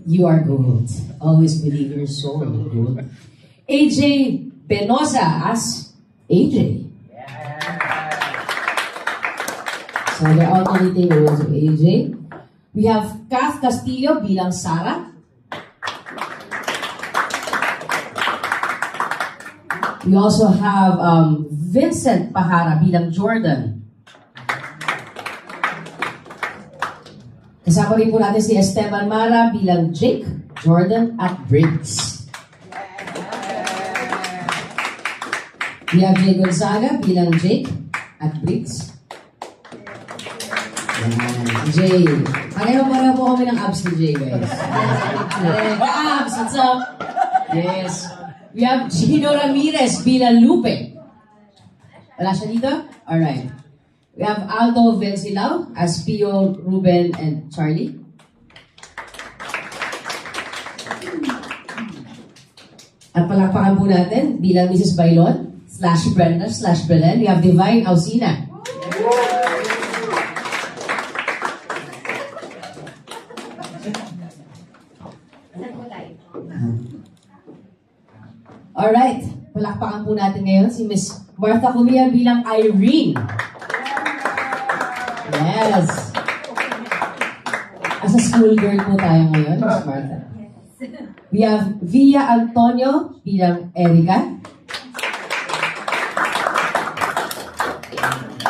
You are gold. Always believe your soul, gold. AJ Penosa as AJ. So they're alternating the roles of AJ. We have Kath Castillo bilang Sarah. We also have Vincent Pahara bilang Jordan. Kasama rin po natin si Esteban Mara bilang Jake, Jordan at Briggs. We have Jay Gonzaga bilang Jake at Briggs. Jay. Pareho po kami ng abs ni Jay, guys. Abs, what's up? Yes. We have Gino Ramirez bilang Lupe. Wala siya dito? Alright. We have Aldo Vencilao as Pio, Ruben, and Charlie. At palakpakan po natin bilang Mrs. Bailon / Brenda / Belen. We have Divine Ausina. Alright, palakpakan po natin ngayon si Miss Martha Cumia bilang Irene. Yes. As a school girl po tayo ngayon, Miss Martha. We have Via Antonio bilang Erica.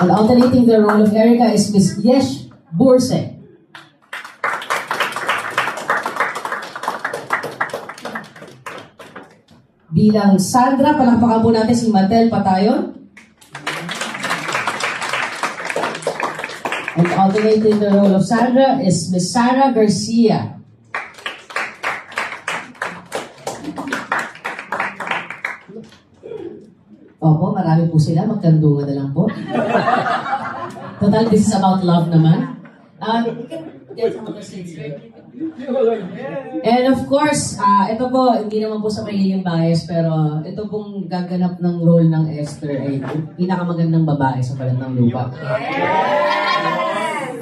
And alternating the role of Erica is Miss Yesh Burse. Bilang Sandra, palakpakan po natin si Matel Patayon. And alternating the role of Sandra is Miss Sarah Garcia. Opo, marami po sila. Magkandungan na lang po. Total, this is about love naman. And of course, ito po, hindi naman po sa magiging bias, pero ito pong gaganap ng role ng Esther ay pinakamagandang babae sa balat ng lupa.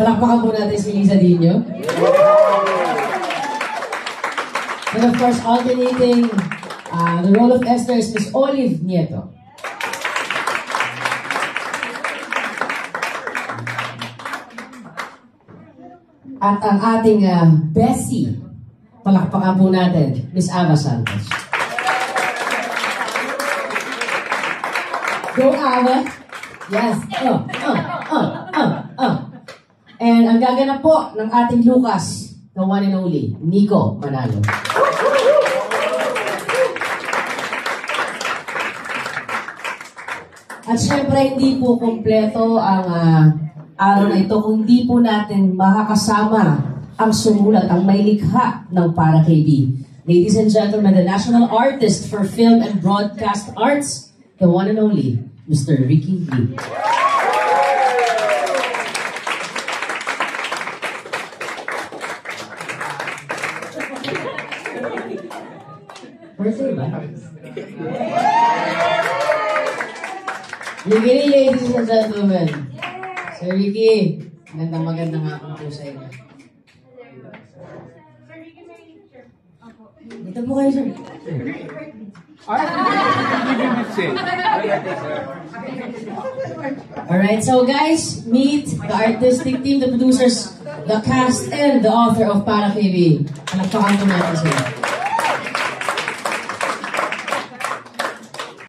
Palakpakan po natin si Liza Dino. And of course, alternating the role of Esther is Miss Olive Nieto. At ang ating Bessie, palakpakan po natin, Miss Ava Santos. Go, Ava! Yes! And ang gaganap po ng ating Lucas, the one and only, Nico Manalo. At syempre, hindi po kompleto ang araw na ito kung di po natin makakasama ang sumulat, ang may likha ng Para Kay B. Ladies and gentlemen, the national artist for film and broadcast arts, the one and only, Mr. Ricky Lee. Birthday ba? Ricky Lee, ladies and gentlemen. Sir Ricky, magandang hapon po sa inyo. Dito po kayo, sir. Alright, so guys, meet the artistic team, the producers, the cast, and the author of Para Kay B. Palakpakan po natin sila.